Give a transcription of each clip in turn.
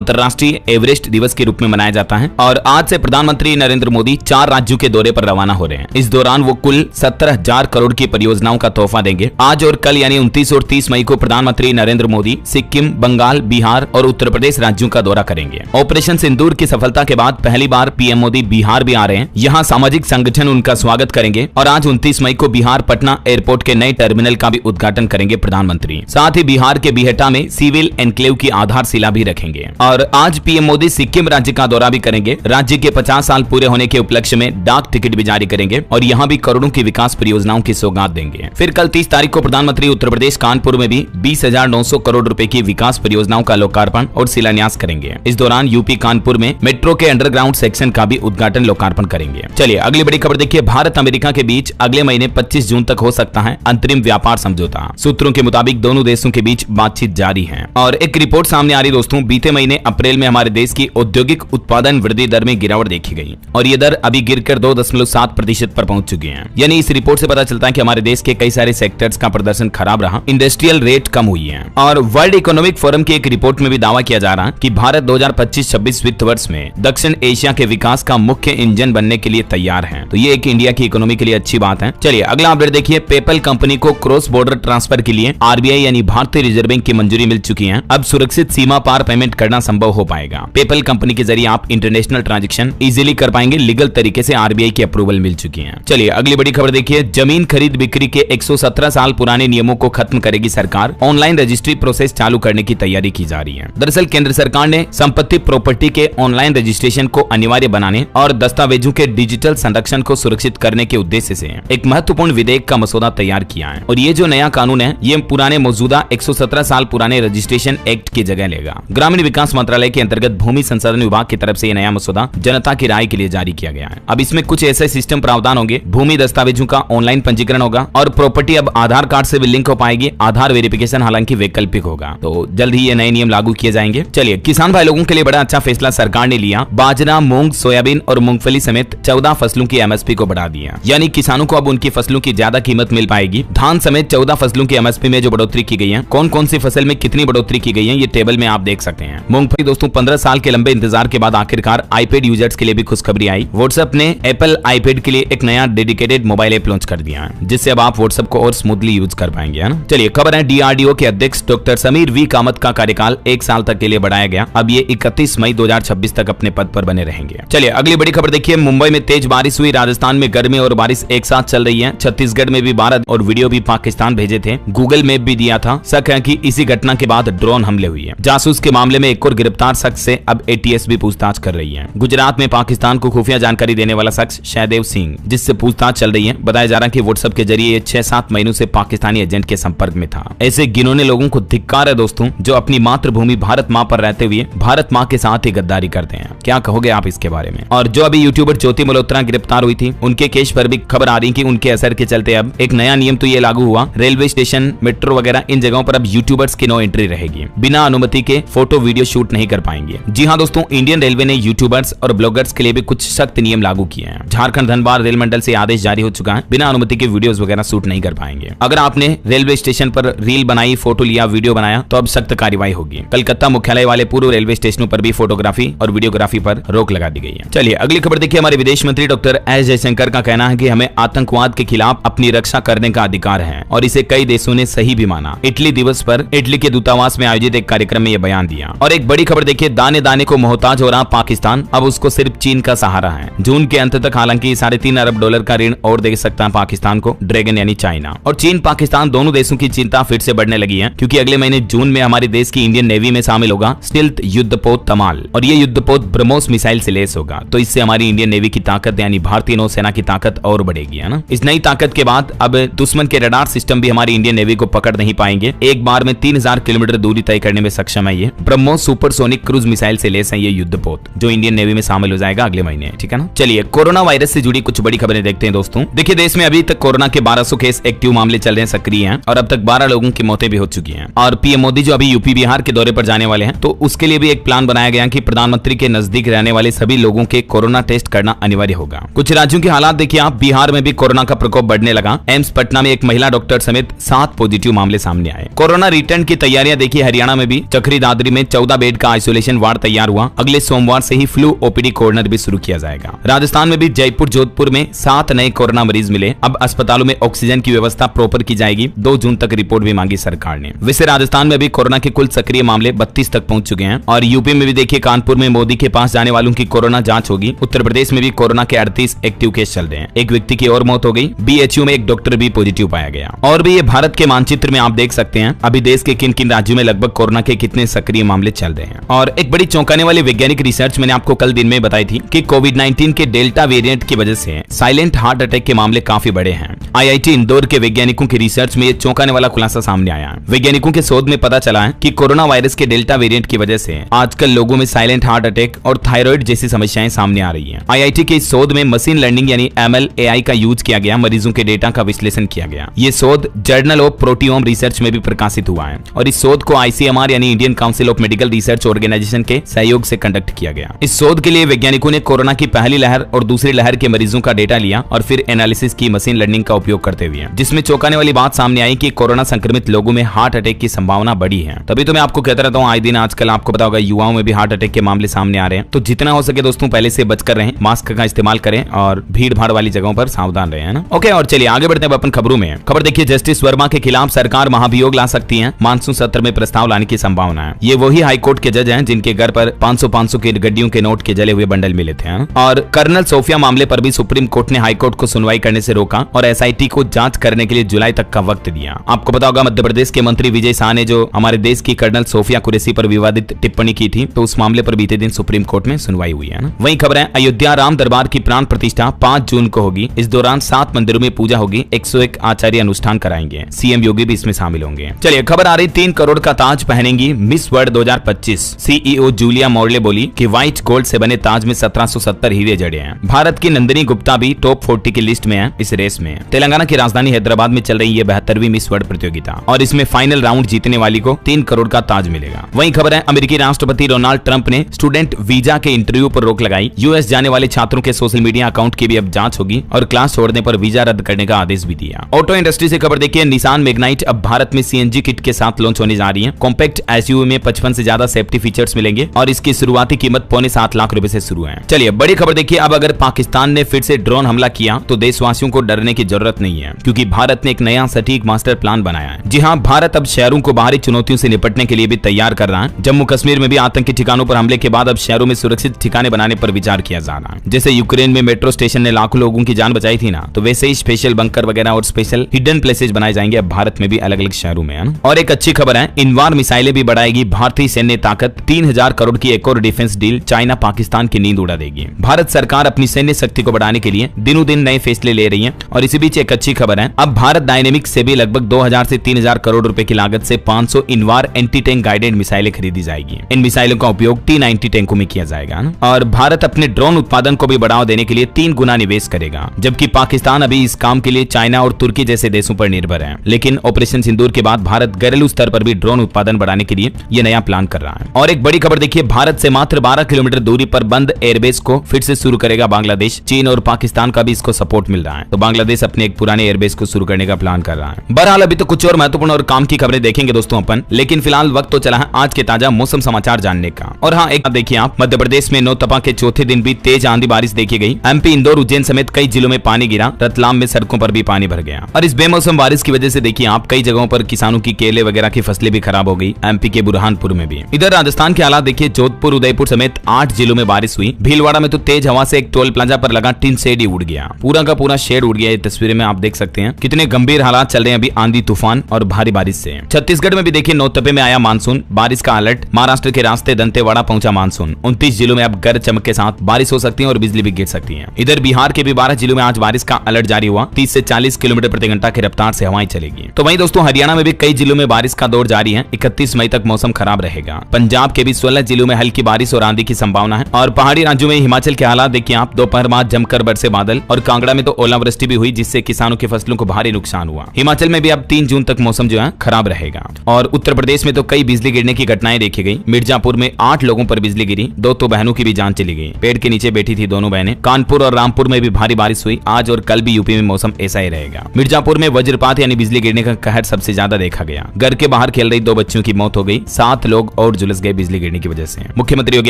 अंतर्राष्ट्रीय एवरेस्ट दिवस के रूप में मनाया जाता है। और आज से प्रधानमंत्री नरेंद्र मोदी 4 राज्यों के दौरे पर रवाना हो रहे हैं। इस दौरान वो कुल 17,000 करोड़ की परियोजनाओं का तोहफा देंगे। आज और कल यानी 29 और 30 मई को प्रधानमंत्री नरेंद्र मोदी सिक्किम, बंगाल, बिहार और उत्तर प्रदेश राज्यों का दौरा करेंगे। ऑपरेशन सिंदूर की सफलता के बाद पहली बार पीएम मोदी बिहार भी आ रहे हैं। यहाँ सामाजिक संगठन उनका स्वागत करेंगे और आज 29 मई को बिहार पटना एयरपोर्ट के नए टर्मिनल का भी उद्घाटन करेंगे प्रधानमंत्री। साथ ही बिहार के बिहटा में सिविल एनक्लेव की आधारशिला भी रखेंगे। और आज पीएम मोदी सिक्किम राज्य का दौरा भी करेंगे। राज्य के 50 साल पूरे होने के उपलक्ष्य में डाक टिकट भी जारी करेंगे और यहाँ भी करोड़ों की विकास परियोजनाओं की सौगात देंगे। फिर कल 30 तारीख को प्रधानमंत्री उत्तर प्रदेश कानपुर में भी 20,900 करोड़ रुपए की विकास परियोजनाओं का लोकार्पण और शिलान्यास करेंगे। इस दौरान यूपी कानपुर में मेट्रो के अंडरग्राउंड सेक्शन का भी उद्घाटन लोकार्पण करेंगे। चलिए अगली बड़ी खबर देखिए। भारत अमेरिका के बीच अगले महीने 25 जून तक हो सकता है अंतरिम व्यापार समझौता। सूत्रों के मुताबिक दोनों देशों के बीच बातचीत जारी है। और एक रिपोर्ट सामने आ रही दोस्तों, बीते महीने अप्रैल में हमारे देश की औद्योगिक उत्पादन वृद्धि दर में गिरावट देखी गई और ये दर अभी गिरकर 2.7% पर पहुंच चुकी है। यानी इस रिपोर्ट से पता चलता है कि हमारे देश के कई सारे सेक्टर्स का प्रदर्शन खराब रहा, इंडस्ट्रियल रेट कम हुई है। और वर्ल्ड इकोनॉमिक फोरम की एक रिपोर्ट में भी दावा किया जा रहा है कि भारत 2025-26 वित्त वर्ष में दक्षिण एशिया के विकास का मुख्य इंजन बनने के लिए तैयार है। तो ये एक इंडिया की इकोनॉमी के लिए अच्छी बात है। चलिए अगला अपडेट देखिए। पेपल कंपनी को क्रॉस बॉर्डर ट्रांसफर के लिए आरबीआई यानी भारतीय रिजर्व बैंक की मंजूरी मिल चुकी है। अब सुरक्षित सीमा पार पेमेंट करना संभव हो पाएगा। पेपल कंपनी के जरिए आप इंटरनेशनल ट्रांजैक्शन इजीली कर पाएंगे। लीगल तरीके से आरबीआई की अप्रूवल मिल चुकी है। चलिए अगली बड़ी खबर देखिए। जमीन खरीद बिक्री के 117 साल पुराने नियमों को खत्म करेगी सरकार। ऑनलाइन रजिस्ट्री प्रोसेस चालू करने की तैयारी की जा रही है। दरअसल केंद्र सरकार ने संपत्ति प्रॉपर्टी के ऑनलाइन रजिस्ट्रेशन को अनिवार्य बनाने और दस्तावेजों के डिजिटल संरक्षण को सुरक्षित करने के उद्देश्य से एक महत्वपूर्ण विधेयक का मसौदा तैयार किया है। और ये जो नया कानून है ये पुराने मौजूदा 117 साल पुराने रजिस्ट्रेशन एक्ट की जगह लेगा। ग्रामीण विकास मंत्रालय के अंतर्गत भूमि संसाधन विभाग की तरफ से ये नया मसौदा जनता की राय के लिए जारी किया गया है। अब इसमें कुछ ऐसे सिस्टम प्रावधान होंगे। भूमि दस्तावेजों का ऑनलाइन पंजीकरण होगा और प्रॉपर्टी अब आधार कार्ड से भी लिंक हो पाएगी। आधार वेरिफिकेशन हालांकि वैकल्पिक होगा। तो जल्द ही ये नए नियम लागू किए जाएंगे। चलिए किसान भाई लोगों के लिए बड़ा अच्छा फैसला सरकार ने लिया। बाजरा, मूंग, सोयाबीन और मूंगफली समेत 14 फसलों की एमएसपी को बढ़ा दिया। यानी किसानों को अब उनकी फसलों की ज्यादा कीमत मिल पाएगी। धान समेत 14 फसलों की एमएसपी में जो बढ़ोतरी की गई है, कौन कौन सी फसल में कितनी बढ़ोतरी की गई है, ये टेबल में आप देख सकते हैं। मूंगफली दोस्तों 15 साल के लंबे इंतजार के बाद आखिरकार आईपैड यूजर्स के लिए भी खुशखबरी आई। व्हाट्सएप ने एप्पल आईपैड के लिए एक नया डेडिकेटेड मोबाइल ऐप लॉन्च कर दिया है, जिससे अब आप व्हाट्सएप को और स्मूथली यूज कर पाएंगे, है ना। चलिए खबर है डीआरडीओ के अध्यक्ष डॉक्टर समीर वी कामत का कार्यकाल 1 साल तक के लिए बढ़ाया गया। अब ये 31 मई 2026 तक अपने पद पर बने रहेंगे। चलिए अगली बड़ी खबर देखिए। मुंबई में तेज बारिश हुई। राजस्थान में गर्मी और बारिश एक साथ चल रही है। छत्तीसगढ़ में भी बारिश और वीडियो भी पाकिस्तान भेजे थे। गूगल मैप भी दिया था। शक है कि इसी घटना के बाद ड्रोन हमले हुई है। जासूस के मामले में एक और गिरफ्तार शख्स से अब एटीएस भी पूछताछ कर रही है। गुजरात में पाकिस्तान को खुफिया जानकारी देने वाला शख्स शहदेव सिंह, जिससे पूछताछ चल रही है। बताया जा रहा है कि व्हाट्सएप के जरिए ये 6-7 महीनों से पाकिस्तानी एजेंट के संपर्क में था। ऐसे गिनोने लोगों को धिक्कार है दोस्तों, जो अपनी मातृभूमि भारत माँ पर रहते हुए भारत माँ के साथ ही गद्दारी करते हैं। क्या कहोगे आप इसके बारे में। और जो अभी यूट्यूबर ज्योति मल्होत्रा गिरफ्तार हुई थी, उनके केस पर भी खबर आ रही कि उनके असर के चलते अब एक नया नियम तो ये लागू हुआ। रेलवे स्टेशन, मेट्रो वगैरह इन जगहों पर अब यूट्यूबर्स की नो एंट्री रहेगी। बिना अनुमति के फोटो वीडियो शूट नहीं कर पाएंगे। जी हाँ दोस्तों, इंडियन रेलवे ने यूट्यूबर्स और ब्लॉगर्स के लिए भी कुछ सख्त नियम लागू किए हैं। झारखंड धनबाद रेल मंडल से आदेश जारी हो चुका है, बिना अनुमति के वीडियोस वगैरह शूट नहीं कर पाएंगे। अगर आपने रेलवे स्टेशन पर रील बनाई, फोटो लिया, वीडियो बनाया तो अब सख्त कार्रवाई होगी। कलकत्ता मुख्यालय वाले पूर्व रेलवे स्टेशनों पर भी फोटोग्राफी और वीडियोग्राफी पर रोक लगा दी गई है। चलिए अगली खबर देखिए। हमारे विदेश मंत्री डॉक्टर एस जयशंकर का कहना है कि हमें आतंकवाद के खिलाफ अपनी रक्षा करने का अधिकार है और इसे कई देशों ने सही भी माना। इटली दिवस पर इटली के दूतावास में आयोजित एक कार्यक्रम में यह बयान दिया। और एक बड़ी खबर देखिए। दाने दाने को मोहताज हो रहा पाकिस्तान, अब उसको सिर्फ चीन का सहारा है। जून के अंत तक हालांकि $3.5 अरब का ऋण और दे सकता है पाकिस्तान को ड्रैगन यानी चाइना। और चीन पाकिस्तान दोनों देशों की चिंता फिर से बढ़ने लगी है, क्योंकि अगले महीने जून में हमारे देश की इंडियन नेवी में शामिल होगा स्टिल्थ युद्धपोत तमाल। और ये युद्धपोत ब्रह्मोस मिसाइल से लैस होगा। तो इससे हमारी इंडियन नेवी की ताकत यानी भारतीय नौसेना की ताकत और बढ़ेगी, है ना। इस नई ताकत के बाद अब दुश्मन के रडार सिस्टम भी हमारी इंडियन नेवी को पकड़ नहीं पाएंगे। एक बार में 3000 किलोमीटर दूरी तय करने में सक्षम है। ये ब्रह्मोस सुपरसोनिक क्रूज मिसाइल से लैस है ये युद्धपोत, जो इंडियन नेवी में शामिल हो जाएगा अगले महीने, ठीक है ना। चलिए कोरोना वायरस से जुड़ी कुछ बड़ी खबरें देखते हैं दोस्तों। देखिए देश में अभी तक कोरोना के 1200 केस एक्टिव मामले चल रहे हैं, सक्रिय हैं और अब तक 12 लोगों की मौतें भी हो चुकी हैं। और पीएम मोदी जो अभी यूपी बिहार के दौरे पर जाने वाले हैं, तो उसके लिए भी एक प्लान बनाया गया कि प्रधानमंत्री के नजदीक रहने वाले सभी लोगों के कोरोना टेस्ट करना अनिवार्य होगा। कुछ राज्यों के हालात देखिए आप। बिहार में भी कोरोना का प्रकोप बढ़ने लगा। एम्स पटना में एक महिला डॉक्टर समेत 7 पॉजिटिव मामले सामने आए। कोरोना रिटर्न की तैयारियां देखिए। हरियाणा में भी चक्री दादरी में 14 बेड बेड का आइसोलेशन वार्ड तैयार हुआ। अगले सोमवार से ही फ्लू ओपीडी कॉर्नर भी शुरू किया जाएगा। राजस्थान में भी जयपुर जोधपुर में 7 नए कोरोना मरीज मिले। अब अस्पतालों में ऑक्सीजन की व्यवस्था प्रॉपर की जाएगी। 2 जून तक रिपोर्ट भी मांगी सरकार ने। वैसे राजस्थान में भी कोरोना के कुल सक्रिय मामले 32 तक पहुंच चुके हैं। और यूपी में भी देखिए कानपुर में मोदी के पास जाने वालों की कोरोना जांच होगी। उत्तर प्रदेश में भी कोरोना के 38 एक्टिव केस चल रहे हैं। एक व्यक्ति की और मौत हो गई। बीएचयू में एक डॉक्टर भी पॉजिटिव पाया गया। और भी ये भारत के मानचित्र में आप देख सकते हैं अभी देश के किन किन राज्यों में लगभग कोरोना के कितने सक्रिय मामले चल रहे हैं। और एक बड़ी चौंकाने वाली वैज्ञानिक रिसर्च मैंने आपको कल दिन में बताई थी कि कोविड-19 के डेल्टा वेरिएंट की वजह से साइलेंट हार्ट अटैक के मामले काफी बड़े हैं। आईआईटी इंदौर के वैज्ञानिकों की रिसर्च में ये चौंकाने वाला खुलासा सामने आया है। वैज्ञानिकों के शोध में पता चला है कि कोरोना वायरस के डेल्टा वेरिएंट की वजह से आजकल लोगों में साइलेंट हार्ट अटैक और थायराइड जैसी समस्याएं सामने आ रही हैं। आईआईटी के इस शोध में मशीन लर्निंग यानी एमएल एआई का यूज किया गया। मरीजों के डेटा का विश्लेषण किया गया। ये शोध जर्नल ऑफ प्रोटियोम रिसर्च में भी प्रकाशित हुआ है। और इस शोध को आईसीएमआर यानी Indian council of medical research organisation के सहयोग से कंडक्ट किया गया। इस शोध के लिए वैज्ञानिकों ने कोरोना की पहली लहर और दूसरी लहर के मरीजों का डेटा लिया और फिर एनालिसिस की मशीन लर्निंग का उपयोग करते हुए, जिसमें चौंकाने वाली बात सामने आई कि कोरोना संक्रमित लोगों में हार्ट अटैक की संभावना बढ़ी है। तभी तो मैं आपको कहता रहता हूँ आए दिन आजकल आपको पता होगा युवाओं में भी हार्ट अटैक के मामले सामने आ रहे हैं। तो जितना हो सके दोस्तों पहले से बचकर रहें, मास्क का इस्तेमाल करें और भीड़ भाड़ वाली जगहों पर सावधान रहें, है ना। ओके, और चलिए आगे बढ़ते हैं अपन खबरों में। खबर देखिए, जस्टिस वर्मा के खिलाफ सरकार महाभियोग ला सकती है। मानसून सत्र में प्रस्ताव लाने की संभावना है। ये वही हाईकोर्ट के जज हैं जिनके घर पर 500 के गड्डियों के नोट के जले हुए बंडल मिले थे। और कर्नल सोफिया मामले पर भी सुप्रीम कोर्ट ने हाईकोर्ट को सुनवाई करने से रोका और एसआईटी को जांच करने के लिए जुलाई तक का वक्त दिया। आपको पता होगा मध्य प्रदेश के मंत्री विजय शाह ने जो हमारे देश की कर्नल सोफिया कुरैशी पर विवादित टिप्पणी की थी, तो उस मामले पर बीते दिन सुप्रीम कोर्ट में सुनवाई हुई है ना। वहीं खबर है, अयोध्या राम दरबार की प्राण प्रतिष्ठा 5 जून को होगी। इस दौरान 7 मंदिरों में पूजा होगी। 101 आचार्य अनुष्ठान कराएंगे। सीएम योगी भी इसमें शामिल होंगे। चलिए खबर आ रही, 3 करोड़ का ताज पहनेंगी Miss World 2025। CEO Julia Morley बोली कि व्हाइट गोल्ड से बने ताज में 1770 हीरे जड़े हैं। भारत की नंदिनी गुप्ता भी टॉप 40 की लिस्ट में है इस रेस में। तेलंगाना की राजधानी हैदराबाद में चल रही ये 72वीं मिस वर्ल्ड प्रतियोगिता और इसमें फाइनल राउंड जीतने वाली को 3 करोड़ का ताज मिलेगा। वहीं खबर है, अमेरिकी राष्ट्रपति डोनाल्ड ट्रंप ने स्टूडेंट वीजा के इंटरव्यू पर रोक लगाई। यूएस जाने वाले छात्रों के सोशल मीडिया अकाउंट की भी अब जांच होगी और क्लास छोड़ने पर वीजा रद्द करने का आदेश भी दिया। ऑटो इंडस्ट्री से खबर देखिए, निसान मैग्नाइट अब भारत में सीएनजी किट के साथ लॉन्च होने जा रही है। कॉम्पैक्ट एसयूवी में 55 से ज्यादा सेफ्टी फीचर्स मिलेंगे और इसकी शुरुआती कीमत 7.25 लाख रुपए से शुरू है। चलिए बड़ी खबर देखिए, अब अगर पाकिस्तान ने फिर से ड्रोन हमला किया तो देशवासियों को डरने की जरूरत नहीं है, क्योंकि भारत ने एक नया सटीक मास्टर प्लान बनाया है। जी हां, भारत अब शहरों को बाहरी चुनौतियों से निपटने के लिए भी तैयार कर रहा है। जम्मू कश्मीर में भी आतंकी ठिकानों पर हमले के बाद अब शहरों में सुरक्षित ठिकाने बनाने पर विचार किया जा रहा है। जैसे यूक्रेन में मेट्रो स्टेशन ने लाखों लोगों की जान बचाई थी ना, तो वैसे ही स्पेशल बंकर वगैरह और स्पेशल हिडन प्लेसेज बनाए जाएंगे अब भारत में भी अलग अलग शहरों में, है ना। और एक अच्छी खबर है, इनवार मिसाइलें भी बढ़ाएगी भारतीय सैन्य ताकत। 3000 करोड़ की एक और डिफेंस डील चाइना पाकिस्तान की नींद उड़ा देगी। भारत सरकार अपनी सैन्य शक्ति को बढ़ाने के लिए दिनों दिन नए फैसले ले रही है। और इसी बीच एक अच्छी खबर है, अब भारत डायनेमिक्स से भी लगभग 2000 से 3000 करोड़ रुपए की लागत से 500 इनवार एंटी टैंक गाइडेड मिसाइलें खरीदी जाएगी। इन मिसाइलों का उपयोग T-90 टैंकों में किया जाएगा ना। और भारत अपने ड्रोन उत्पादन को भी बढ़ावा देने के लिए 3 गुना निवेश करेगा, जबकि पाकिस्तान अभी इस काम के लिए चाइना और तुर्की जैसे देशों पर निर्भर है। लेकिन ऑपरेशन सिंदूर के बाद भारत घरेलू स्तर पर भी ड्रोन उत्पादन बढ़ाने के लिए ये नया प्लान कर रहा है। और एक बड़ी खबर देखिए, भारत से मात्र 12 किलोमीटर दूरी पर बंद एयरबेस को फिर से शुरू करेगा बांग्लादेश। चीन और पाकिस्तान का भी इसको सपोर्ट मिल रहा है, तो बांग्लादेश अपने एक पुराने एयरबेस को शुरू करने का प्लान कर रहा है। बहरहाल अभी तो कुछ और महत्वपूर्ण और काम की खबरें देखेंगे दोस्तों अपन, लेकिन फिलहाल वक्त तो चला है आज के ताजा मौसम समाचार जानने का। और हाँ, एक देखिए आप, मध्य प्रदेश में नौतपा के चौथे दिन भी तेज आंधी बारिश देखी गई। एमपी इंदौर उज्जैन समेत कई जिलों में पानी गिरा। रतलाम में सड़कों पर भी पानी भर गया। और इस बेमौसम बारिश की वजह से देखिए आप, कई जगहों पर किसानों की केले वगैरह की फसलें भी खराब हो गई। एमपी के बुरहानपुर में भी। इधर राजस्थान के हालात देखिए, जोधपुर उदयपुर समेत 8 जिलों में बारिश हुई। भीलवाड़ा में तो तेज हवा से एक टोल प्लाजा पर लगा टिन शेड ही उड़ गया। पूरा का पूरा शेड उड़ गया। ये तस्वीरें में आप देख सकते हैं कितने गंभीर हालात चल रहे हैं अभी आंधी तूफान और भारी बारिश से। छत्तीसगढ़ में भी देखिए नौतपे में आया मानसून, बारिश का अलर्ट। महाराष्ट्र के रास्ते दंतेवाड़ा पहुंचा मानसून। 29 जिलों में अब गरज चमक के साथ बारिश हो सकती है और बिजली भी गिर सकती है। इधर बिहार के भी 12 जिलों में आज बारिश का अलर्ट जारी हुआ। 30 से 40 किलोमीटर प्रति घंटा की रफ्तार से हवाएं चलेगी। तो वहीं दोस्तों हरियाणा में भी कई जिलों में बारिश का दौर जारी है। 31 मई तक मौसम खराब रहेगा। पंजाब के भी 16 जिलों में हल्की बारिश और आंधी की संभावना है। और पहाड़ी राज्यों में हिमाचल के हालात देखिए आप, दोपहर बाद जमकर बरसे बादल और कांगड़ा में तो ओलावृष्टि भी हुई, जिससे किसानों की फसलों को भारी नुकसान हुआ। हिमाचल में भी अब 3 जून तक मौसम जो है खराब रहेगा। और उत्तर प्रदेश में तो कई बिजली गिरने की घटनाएं देखी गई। मिर्जापुर में 8 लोगों पर बिजली गिरी, 2 तो बहनों की भी जान चली गई। पेड़ के नीचे बैठी थी दोनों बहनें। कानपुर और रामपुर में भी भारी बारिश हुई। आज और कल भी यूपी में मौसम ऐसा ही रहेगा। मिर्जापुर में वज्रपात यानी बिजली गिरने का कहर सबसे ज्यादा देखा गया। घर के बाहर खेल रही 2 बच्चियों की मौत हो गई। 7 लोग और झुलस गए बिजली गिरने की वजह से। मुख्यमंत्री योगी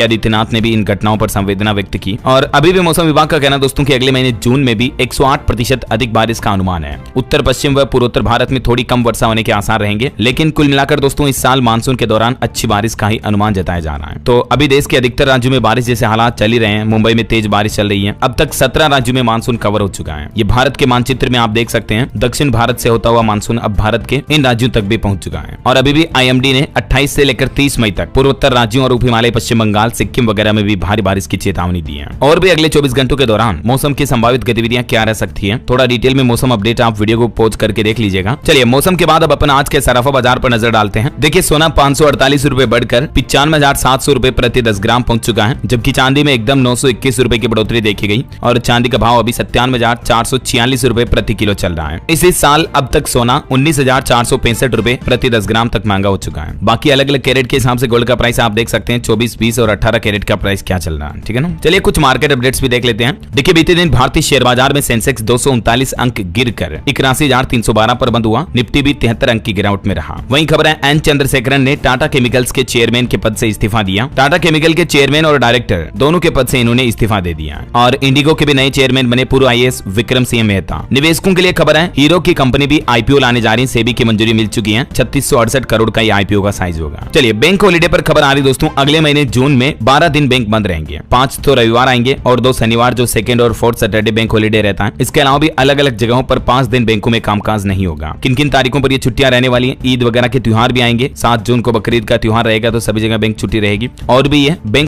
आदित्यनाथ ने भी इन घटनाओं पर संवेदना व्यक्त की। और अभी भी मौसम विभाग का कहना दोस्तों कि अगले महीने जून में भी 108% अधिक बारिश का अनुमान है। उत्तर पश्चिम व पूर्वोत्तर भारत में थोड़ी कम वर्षा होने के आसार रहेंगे, लेकिन कुल मिलाकर दोस्तों इस साल मानसून के दौरान अच्छी बारिश का ही अनुमान जताया जा रहा है। तो अभी देश के अधिकतर राज्यों में बारिश जैसे हालात चल ही रहे हैं। मुंबई में तेज बारिश चल रही है। अब तक 17 राज्यों में मानसून कवर हो चुका है। ये भारत के मानचित्र में आप देख सकते हैं। दक्षिण भारत से होता हुआ मानसून अब भारत के इन राज्यों तक भी पहुंच चुका है। और अभी भी IMD ने 28 से लेकर 30 मई तक पूर्वोत्तर राज्यों और उप हिमालय, पश्चिम बंगाल, सिक्किम वगैरह में भी भारी बारिश की चेतावनी दी है। और भी अगले 24 घंटों के दौरान मौसम की संभावित गतिविधियां क्या रह सकती है, थोड़ा डिटेल में मौसम अपडेट आप वीडियो को पॉज करके देख लीजिएगा। चलिए मौसम के बाद अब अपन आज के सराफा बाजार पर नजर डालते हैं। देखिए सोना 548 रुपए बढ़कर 95,700 रुपए प्रति 10 ग्राम पहुंच चुका है, जबकि चांदी में एकदम 921 रुपए की बढ़ोतरी देखी गई और चांदी का भाव अभी 97,446 रुपए प्रति किलो चल रहा है। इसी साल अब तक सोना 19,465 रुपए प्रति 10 ग्राम तक महंगा हो चुका है। बाकी अलग अलग कैरेट के हिसाब से गोल्ड का प्राइस आप देख सकते हैं। 24, 20 और 18 कैरेट का प्राइस क्या चल रहा है, ठीक है ना। चलिए कुछ मार्केट अपडेट्स भी देख लेते हैं। देखिए बीते दिन भारतीय शेयर बाजार में सेंसेक्स 239 अंक गिरकर 81,312 पर बंद हुआ। निफ्टी भी 73 अंक की गिरावट में रहा। वहीं खबर है एन चंद्रशेखरन ने टाटा केमिकल्स के चेयरमैन के पद से इस्तीफा दिया। टाटा केमिकल के चेयरमैन और डायरेक्टर दोनों के पद से इन्होंने इस्तीफा दे दिया। और इंडिगो के भी नए चेयरमैन बने पूर्व IAS विक्रम सिंह मेहता। निवेशकों के लिए खबर है हीरो की कंपनी भी IPO लाने जा रही है। सेबी की मंजूरी मिल चुकी है। 3668 करोड़ का ये IPO का साइज होगा। चलिए बैंक हॉलीडे पर खबर आ रही दोस्तों। अगले महीने जून में 12 दिन बैंक बंद रहेंगे। 5 तो रविवार आएंगे और 2 शनिवार जो 2nd और 4th सैटरडे बैंक हॉलीडे रहता है। इसके अलावा भी अलग अलग जगहों पर 5 दिन बैंकों में कामकाज नहीं होगा। किन किन तारीखों पर ये छुट्टियां रहने वाली हैं? ईद वगैरह के त्योहार भी आएंगे। 7 जून को बकरीद का त्योहार रहेगा तो सभी जगह बैंक छुट्टी रहेगी। और भी ये बैंक